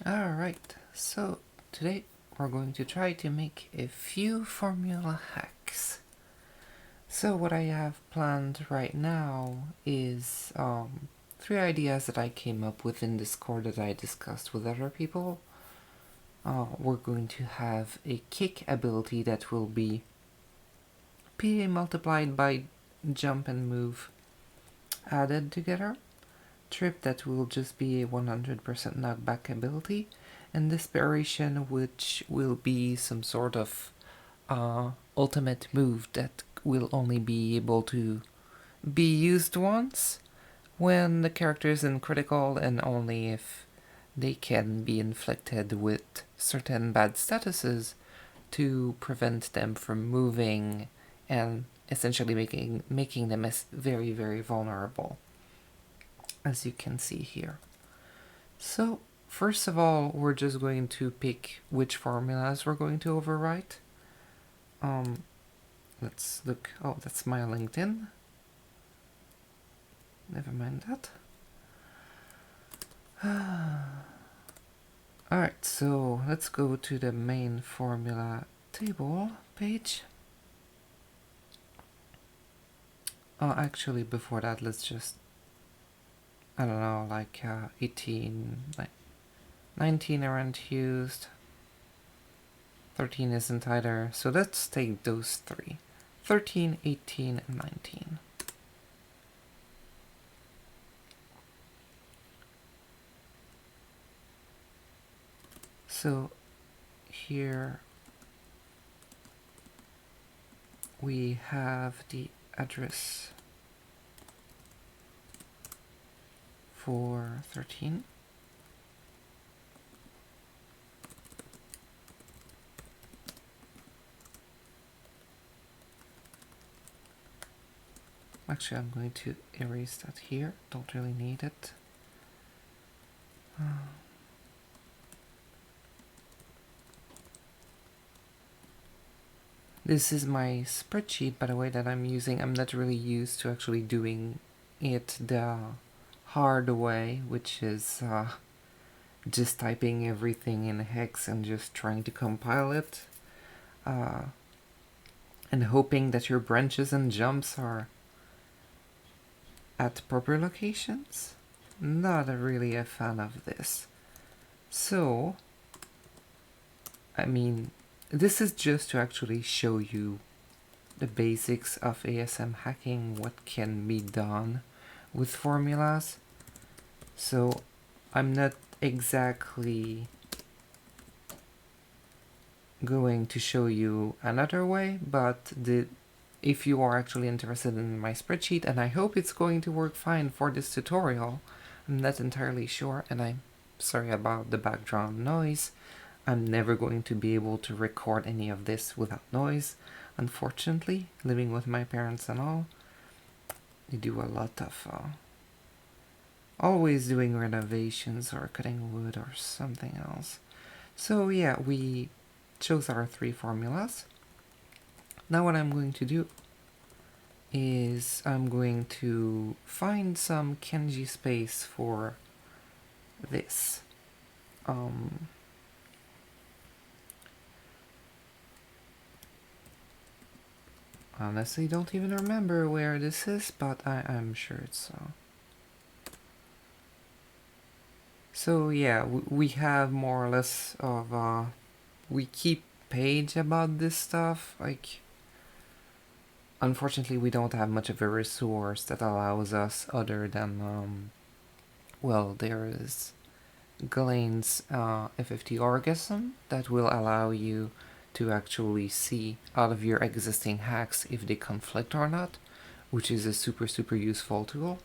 Alright, so today we're going to try to make a few formula hacks. So what I have planned right now is 3 ideas that I came up with in Discord that I discussed with other people. We're going to have a kick ability that will be PA multiplied by jump and move added together. Trip that will just be a 100% knockback ability, and Desperation, which will be some sort of ultimate move that will only be able to be used once when the character is in critical, and only if they can be inflicted with certain bad statuses to prevent them from moving and essentially making them as very, very vulnerable, as you can see here. So first of all, we're just going to pick which formulas we're going to overwrite. Let's look. Oh, that's my LinkedIn. Never mind that. Alright, so let's go to the main formula table page. Actually, before that, let's just, I don't know, like 18, like 19 aren't used, 13 isn't either, so let's take those three, 13, 18, and 19. So here we have the address for 13. Actually, I'm going to erase that here. Don't really need it. This is my spreadsheet, by the way, that I'm using. I'm not really used to actually doing it the hard way, which is just typing everything in hex and just trying to compile it. And hoping that your branches and jumps are at proper locations. Not really a fan of this. So, I mean, this is just to actually show you the basics of ASM hacking, what can be done with formulas. So I'm not exactly going to show you another way, but if you are actually interested in my spreadsheet, and I hope it's going to work fine for this tutorial, I'm not entirely sure, and I'm sorry about the background noise. I'm never going to be able to record any of this without noise, unfortunately. Living with my parents and all, they do a lot of always doing renovations or cutting wood or something else. So yeah, we chose our 3 formulas. Now what I'm going to do is I'm going to find some kanji space for this. Honestly, don't even remember where this is, but I'm sure it's so yeah, we have more or less of we keep page about this stuff. Like, unfortunately, we don't have much of a resource that allows us other than well, there is Glenn's FFT orgasm that will allow you to actually see out of your existing hacks if they conflict or not, which is a super useful tool.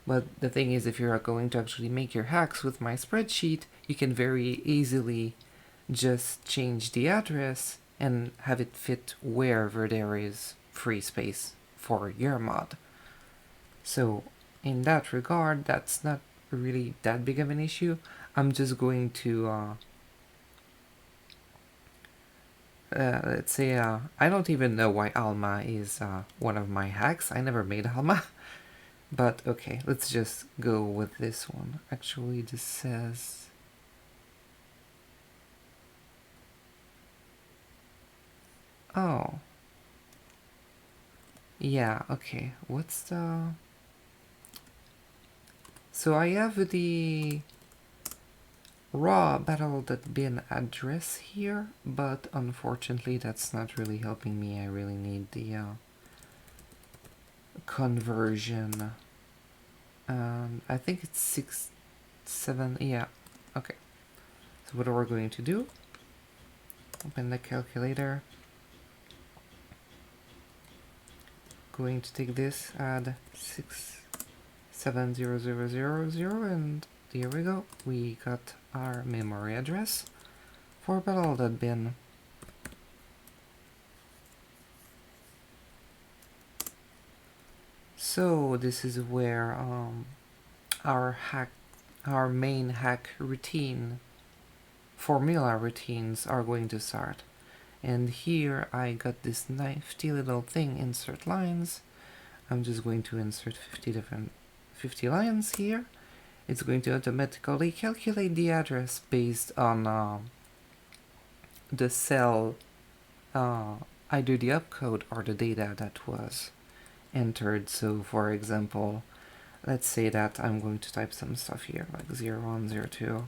But the thing is, if you're going to actually make your hacks with my spreadsheet, you can very easily just change the address and have it fit wherever there is free space for your mod. So in that regard, that's not really that big of an issue. I'm just going to let's say I don't even know why Alma is one of my hacks. I never made Alma. But okay, let's just go with this one. Actually, this says Oh. Yeah, okay. What's the... So I have the raw battle.bin address here, but unfortunately that's not really helping me. I really need the conversion. I think it's 6, 7, yeah, okay. So what we're going to do, open the calculator, going to take this, add 670000, and here we go. We got our memory address for battle.bin. So this is where our main hack routine, formula routines are going to start. And here I got this nifty little thing, insert lines. I'm just going to insert 50 lines here. It's going to automatically calculate the address based on the cell, either the opcode or the data that was entered. So for example, let's say that I'm going to type some stuff here, like 0102.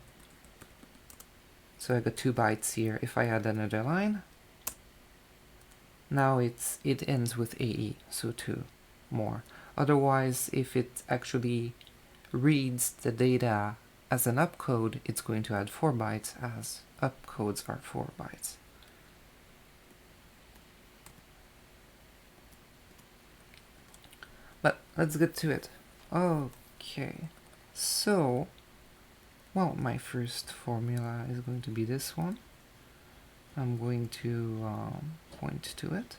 So I got 2 bytes here. If I add another line, now it ends with AE, so 2 more. Otherwise, if it actually reads the data as an opcode, it's going to add 4 bytes, as opcodes are 4 bytes. But let's get to it. Okay, so, well, my first formula is going to be this one. I'm going to point to it.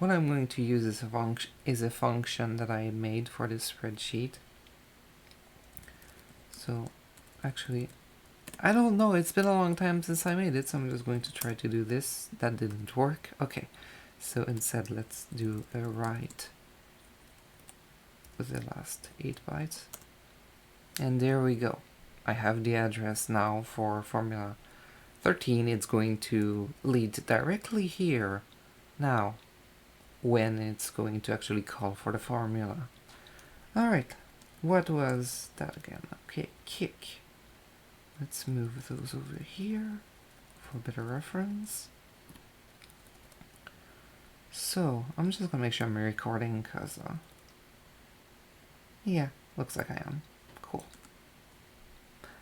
What I'm going to use is a function that I made for this spreadsheet. So, actually, I don't know, it's been a long time since I made it, so I'm just going to try to do this. That didn't work. Okay, so instead let's do a write with the last 8 bytes. And there we go. I have the address now for formula 13. It's going to lead directly here now when it's going to actually call for the formula. Alright, what was that again? Okay, kick. Let's move those over here for better reference. So, I'm just gonna make sure I'm recording because, yeah, looks like I am. Cool.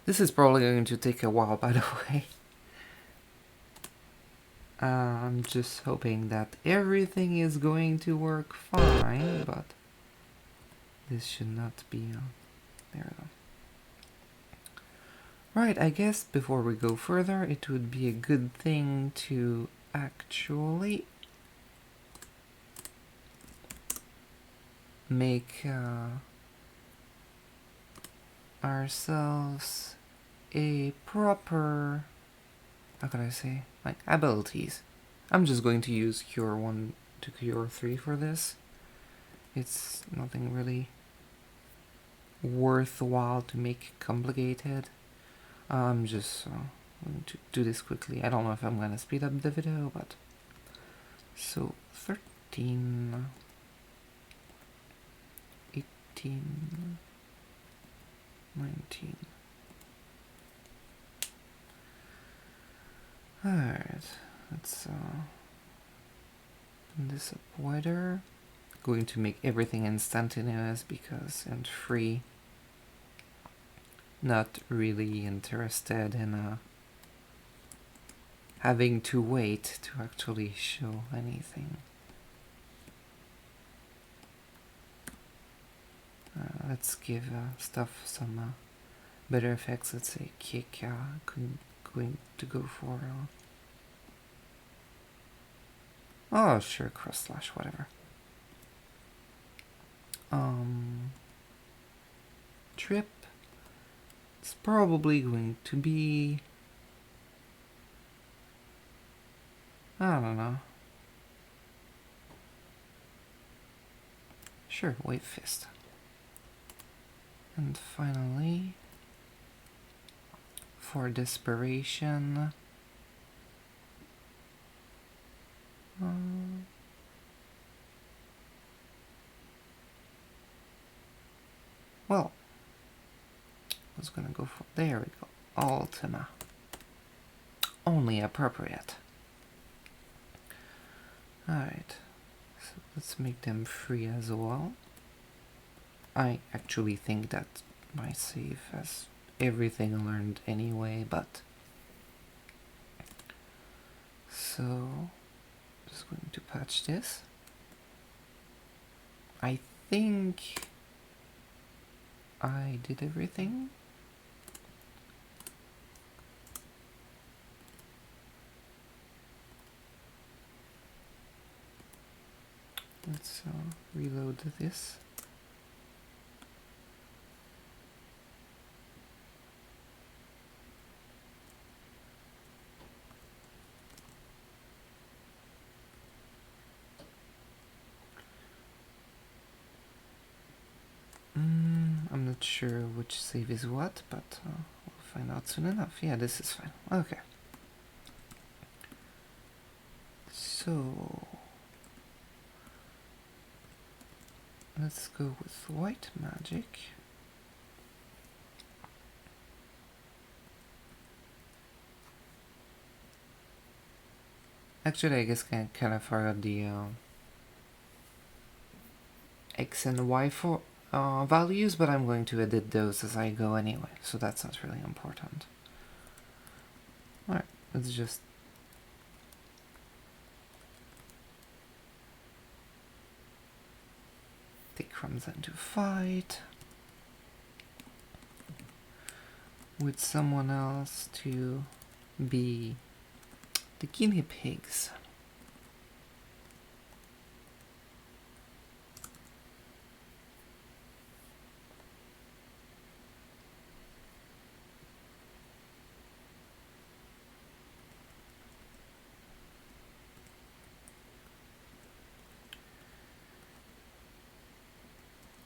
This is probably going to take a while, by the way. I'm just hoping that everything is going to work fine, but this should not be, there we go. Right, I guess before we go further, it would be a good thing to actually make ourselves a proper, how can I say, like abilities. I'm just going to use cure 1 to cure 3 for this. It's nothing really worthwhile to make complicated. I'm just going to do this quickly. I don't know if I'm gonna speed up the video, but so 13, 18, 19. Alright, let's open this up wider. Going to make everything instantaneous because and free. Not really interested in having to wait to actually show anything. Let's give stuff some better effects. Let's say kick, going to go for oh sure, cross slash, whatever. Trip, it's probably going to be, I don't know, sure, wave fist. And finally, for desperation, well, I was gonna go for, there we go, Ultima. Only appropriate. Alright, so let's make them free as well. I actually think that my save has everything learned anyway, but so just going to patch this. I think I did everything. Let's reload this. I'm not sure which save is what, but we'll find out soon enough. Yeah, this is fine. Okay. So let's go with white magic. Actually, I guess I kind of forgot the X and Y for values, but I'm going to edit those as I go anyway, so that's not really important. Alright, let's just take Crimson to fight with someone else to be the guinea pigs.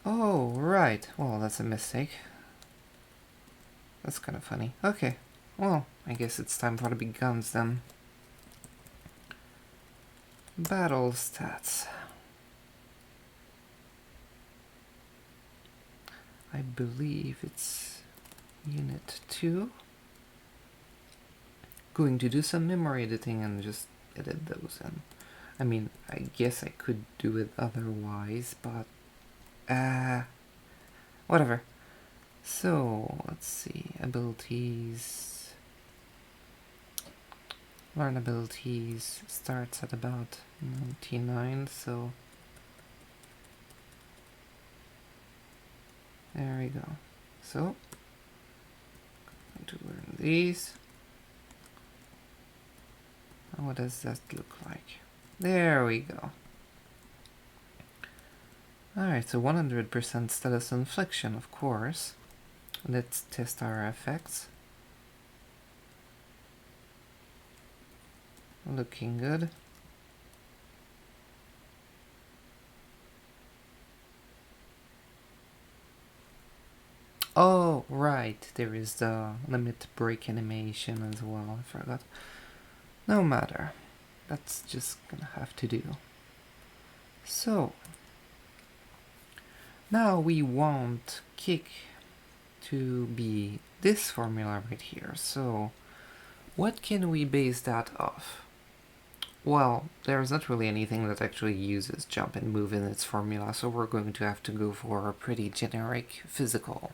Oh, right. Well, that's a mistake. That's kind of funny. Okay. Well, I guess it's time for the big guns then. Battle stats. I believe it's Unit 2. Going to do some memory editing and just edit those in. I mean, I guess I could do it otherwise, but whatever. So, let's see, abilities. Learn abilities starts at about 99, so there we go. So, I'm going to learn these. What does that look like? There we go. Alright, so 100% status infliction, of course. Let's test our effects. Looking good. Oh, right, there is the limit break animation as well, I forgot. No matter, that's just gonna have to do. So, now we want kick to be this formula right here, so what can we base that off? Well, there's not really anything that actually uses jump and move in its formula, so we're going to have to go for a pretty generic physical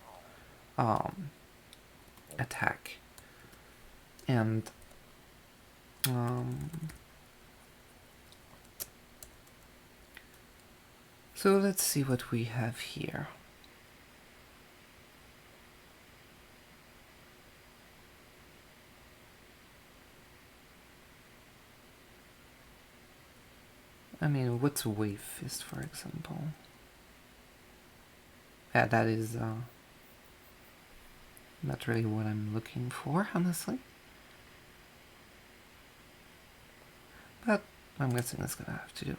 attack. And so let's see what we have here. I mean, what's Wave Fist, for example? Yeah, that is not really what I'm looking for, honestly. But I'm guessing that's gonna have to do.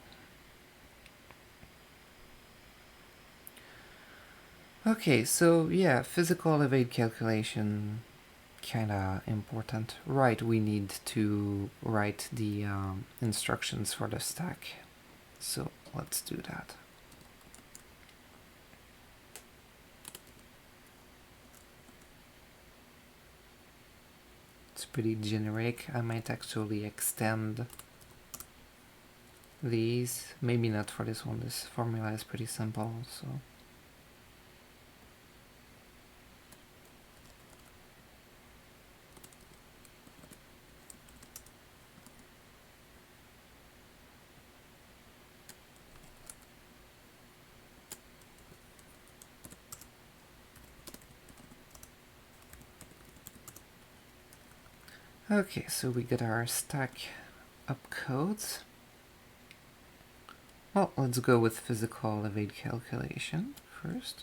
Okay, so yeah, physical evade calculation, kinda important. Right, we need to write the instructions for the stack. So let's do that. It's pretty generic. I might actually extend these. Maybe not for this one. This formula is pretty simple, so. Okay, so we got our stack up codes. Well, let's go with physical evade calculation first.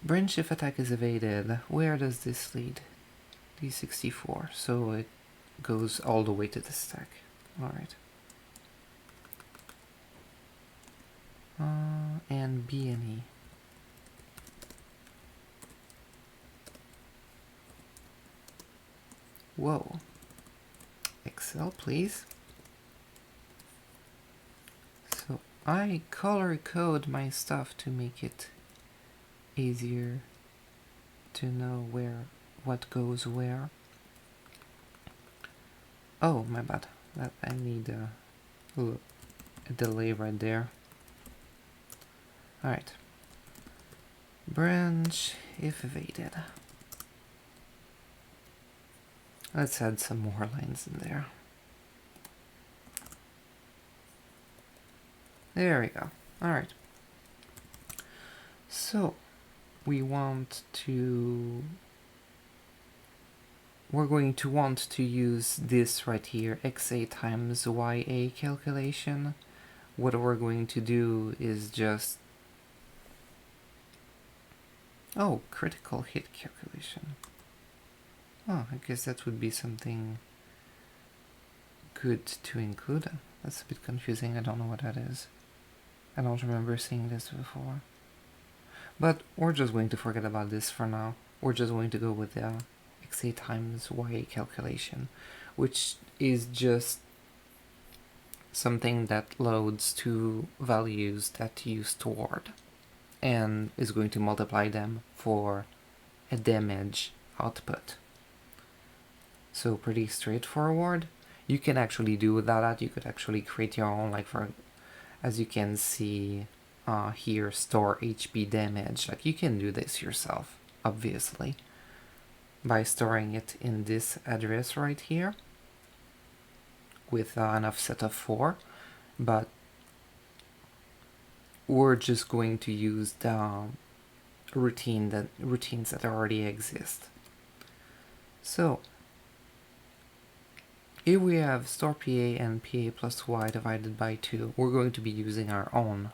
Branch if attack is evaded. Where does this lead? D64, so it goes all the way to the stack. Alright. And B and E. Whoa. Excel, please. So I color code my stuff to make it easier to know what goes where. Oh, my bad. I need a delay right there. Alright. Branch if evaded. Let's add some more lines in there. There we go. Alright. So, we're going to want to use this right here, XA times YA calculation. What we're going to do is just... Oh, critical hit calculation. Oh, I guess that would be something good to include. That's a bit confusing, I don't know what that is. I don't remember seeing this before. But we're just going to forget about this for now. We're just going to go with the XA times YA calculation, which is just something that loads two values that you stored and is going to multiply them for a damage output. So pretty straightforward. You can actually do without that. You could actually create your own, like for, as you can see here, store HP damage. Like you can do this yourself, obviously, by storing it in this address right here with an offset of 4, but we're just going to use the routines that already exist. So here we have store PA and PA plus Y divided by 2. We're going to be using our own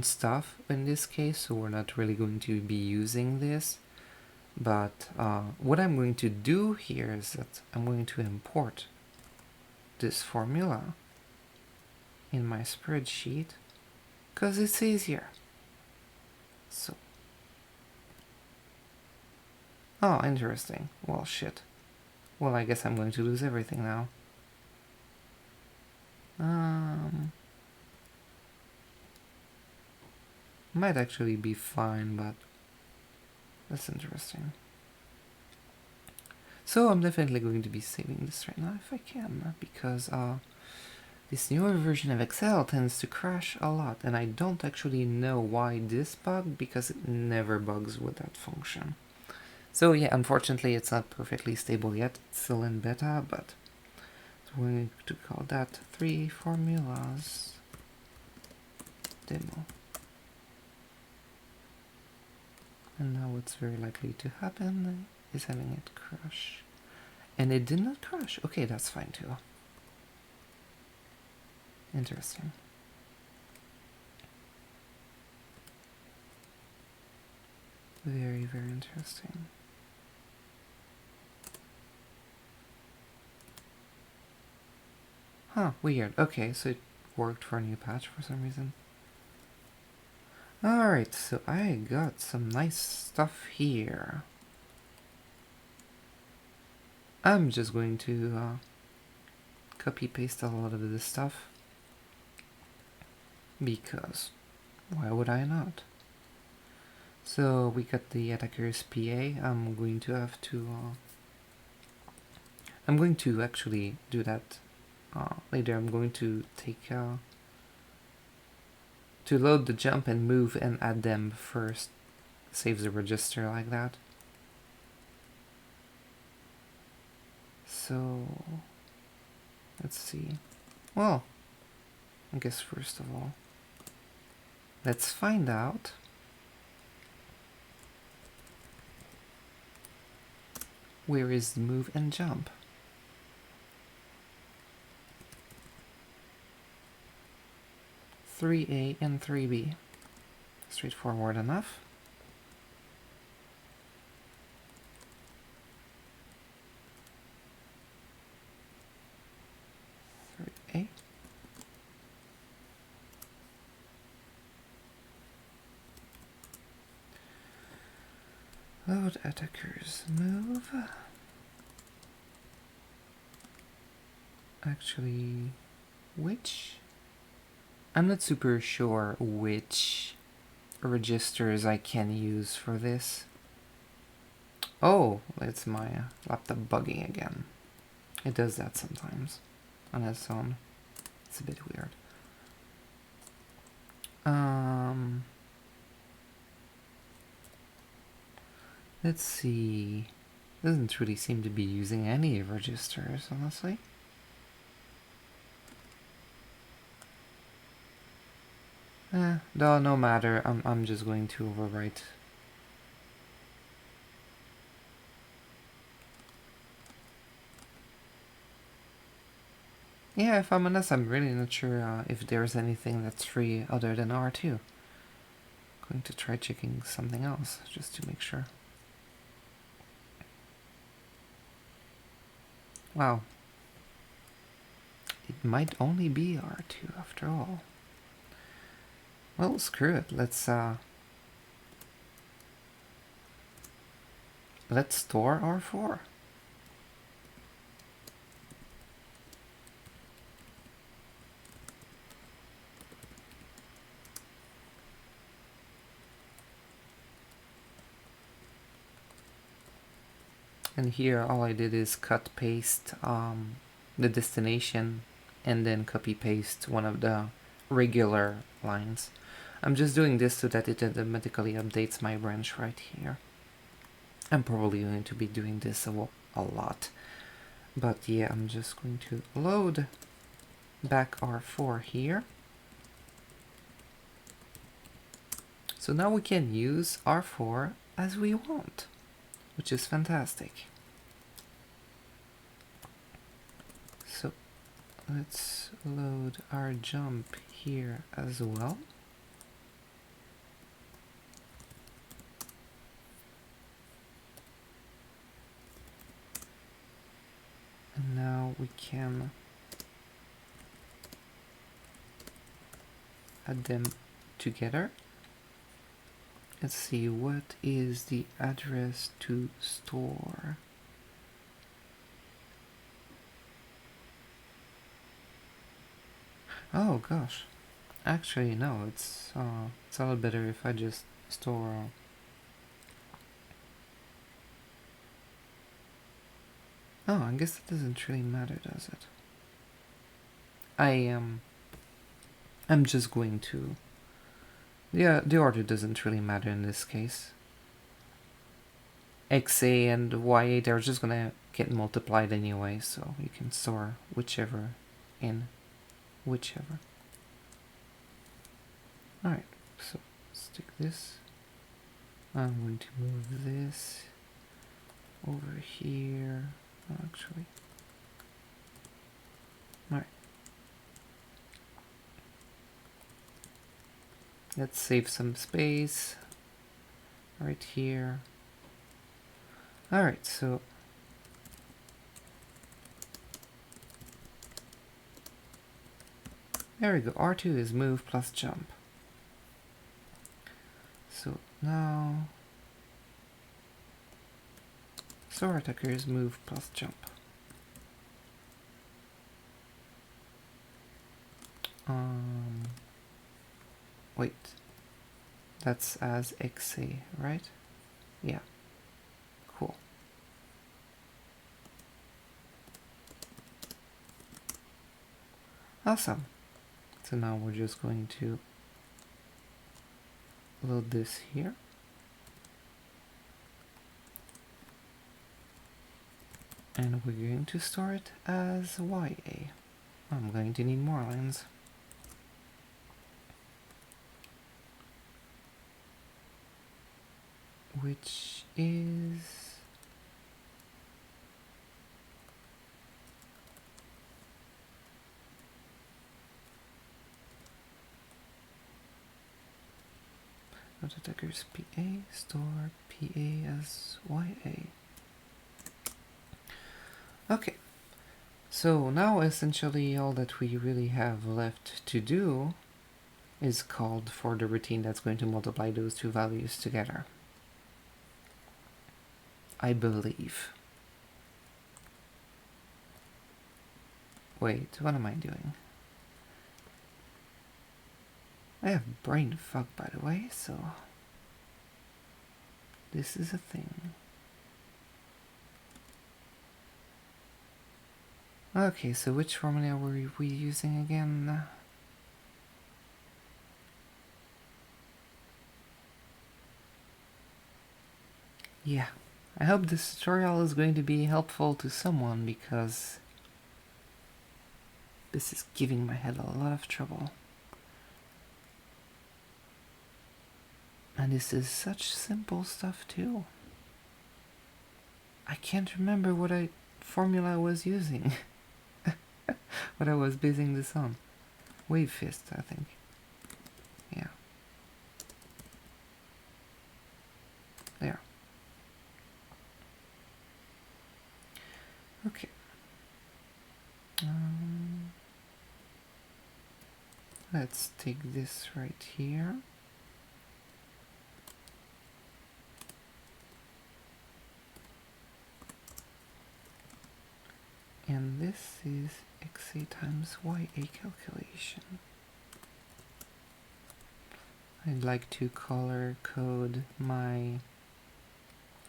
stuff in this case, so we're not really going to be using this. But what I'm going to do here is that I'm going to import this formula in my spreadsheet because it's easier. So, oh, interesting. Well, shit. Well, I guess I'm going to lose everything now. Might actually be fine, but that's interesting. So I'm definitely going to be saving this right now if I can, because this newer version of Excel tends to crash a lot, and I don't actually know why this bugged, because it never bugs with that function. So yeah, unfortunately it's not perfectly stable yet, it's still in beta, but we're going to call that 3 formulas demo. And now what's very likely to happen is having it crash. And it did not crash. Okay, that's fine too. Interesting. Very, very interesting. Huh, weird. Okay, so it worked for a new patch for some reason. Alright, so I got some nice stuff here. I'm just going to copy paste a lot of this stuff. Because why would I not? So we got the attacker's PA. I'm going to have to... I'm going to actually do that later. I'm going to take... to load the jump and move and add them first. Saves the register like that. So... let's see. Well, I guess first of all, let's find out where is the move and jump. 3A and 3B. Straightforward enough. 3A. Load attacker's move. Actually, which? I'm not super sure which registers I can use for this. Oh, it's my laptop bugging again. It does that sometimes on its own. It's a bit weird. Let's see. Doesn't really seem to be using any registers, honestly. No matter. I'm just going to overwrite. Yeah, if I'm honest, I'm really not sure if there's anything that's free other than R2. Going to try checking something else just to make sure. Wow. It might only be R2 after all. Well, screw it. Let's store R4. And here all I did is cut paste the destination and then copy paste one of the regular lines. I'm just doing this so that it automatically updates my branch right here. I'm probably going to be doing this a lot. But yeah, I'm just going to load back R4 here. So now we can use R4 as we want, which is fantastic. So let's load our jump here as well. And now we can add them together. Let's see, what is the address to store? Oh gosh, actually no, it's a lot better if I just store oh, I guess it doesn't really matter, does it? I'm just going to... Yeah, the order doesn't really matter in this case. XA and YA, they're just gonna get multiplied anyway, so you can store whichever in whichever. Alright, so stick this. I'm going to move this over here, actually. Alright. Let's save some space. right here. Alright, so there we go. R2 is move plus jump. So now sword attacker is move plus jump. Wait, that's as XA, right? Yeah, cool. Awesome. So now we're just going to load this here. And we're going to store it as YA. I'm going to need more lines. Which is... Not attackers PA, store PA as YA. Okay, so now essentially all that we really have left to do is called for the routine that's going to multiply those two values together. I believe. Wait, what am I doing? I have brain fog, by the way, so this is a thing. Okay, so which formula were we using again? Yeah, I hope this tutorial is going to be helpful to someone because this is giving my head a lot of trouble. And this is such simple stuff too. I can't remember what formula I was using. What I was basing this on. Wave fist, I think. Yeah. There. Okay. Let's take this right here. And this is XA times YA calculation. I'd like to color code my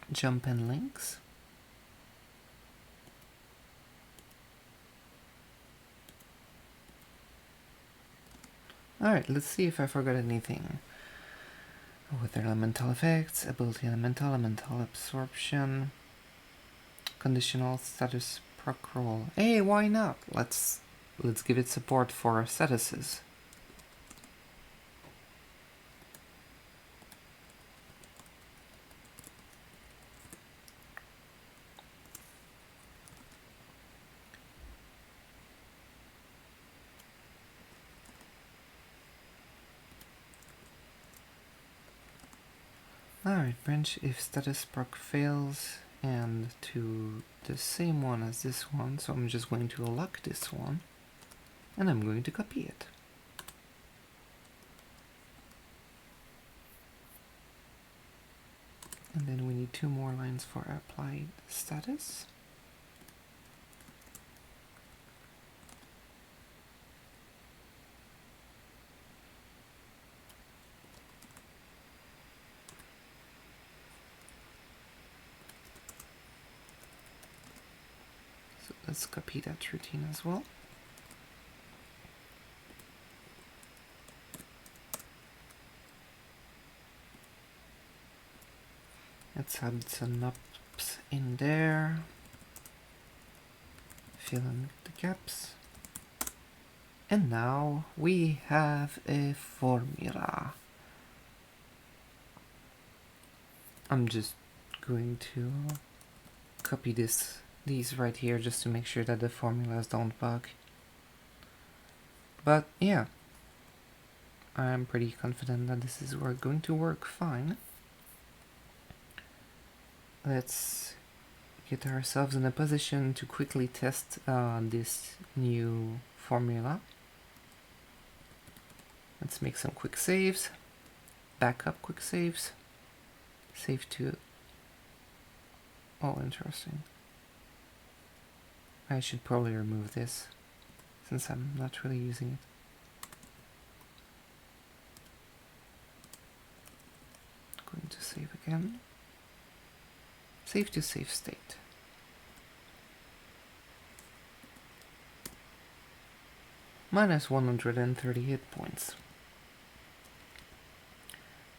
jump and links. Alright, let's see if I forgot anything. Weather elemental effects, ability elemental, elemental absorption, conditional status proc roll. Hey, why not? Let's give it support for statuses. Alright, branch if status proc fails and to the same one as this one, so I'm just going to lock this one and I'm going to copy it. And then we need 2 more lines for applied status. So let's copy that routine as well. Let's add some ups in there. Fill in the gaps. And now we have a formula. I'm just going to copy these right here just to make sure that the formulas don't bug. But yeah, I'm pretty confident that this is going to work fine. let's get ourselves in a position to quickly test this new formula. Let's make some quick saves, backup quick saves, save to, oh interesting. I should probably remove this since I'm not really using it. Going to save again. Save to save state. Minus 130 hit points.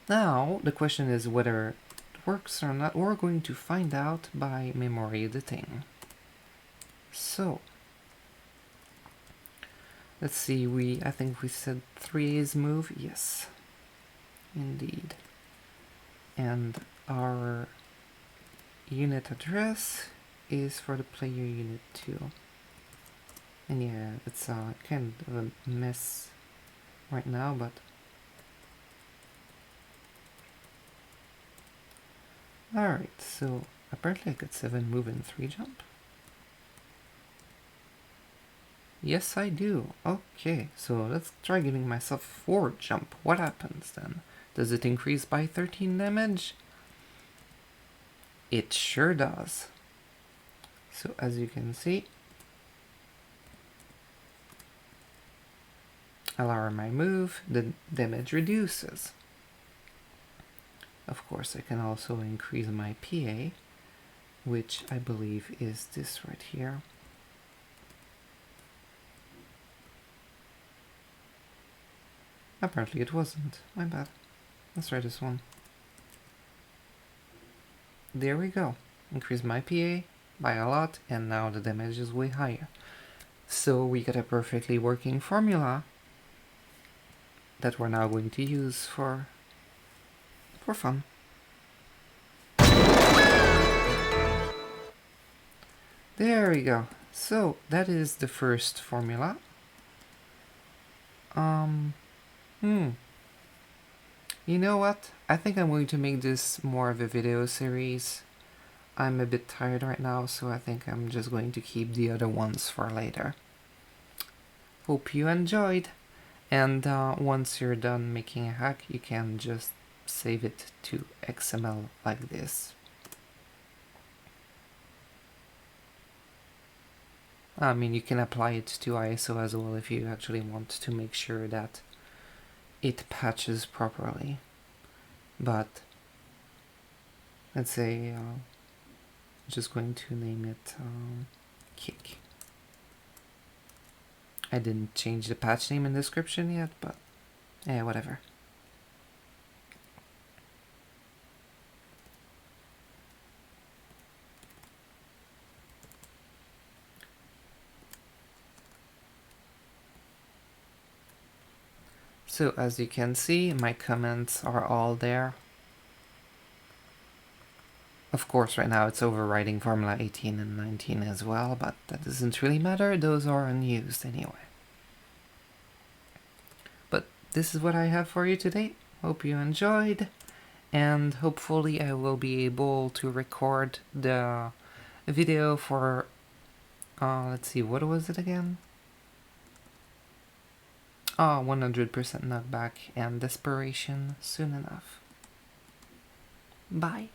Now, the question is whether it works or not. We're going to find out by memory editing. So, let's see, I think we said 3A's move. Yes, indeed. And our unit address is for the player unit 2. And yeah, it's kind of a mess right now, but alright, so apparently I got 7 move and 3 jump. Yes, I do. Okay, so let's try giving myself 4 jump. What happens then? Does it increase by 13 damage? It sure does. So as you can see, I lower my move, the damage reduces. Of course, I can also increase my PA, which I believe is this right here. Apparently it wasn't. My bad. Let's try this one. There we go. Increase my PA by a lot, and now the damage is way higher. So we got a perfectly working formula that we're now going to use for fun. There we go. So that is the first formula. You know what? I think I'm going to make this more of a video series. I'm a bit tired right now, so I think I'm just going to keep the other ones for later. Hope you enjoyed. And once you're done making a hack, you can just save it to XML like this. I mean, you can apply it to ISO as well if you actually want to make sure that it patches properly. But let's say I'm just going to name it kick. I didn't change the patch name and description yet, but yeah, whatever. So as you can see, my comments are all there. Of course, right now it's overriding Formula 18 and 19 as well, but that doesn't really matter, those are unused anyway. But this is what I have for you today. Hope you enjoyed, and hopefully I will be able to record the video for, let's see, what was it again? 100% knockback and desperation soon enough. Bye.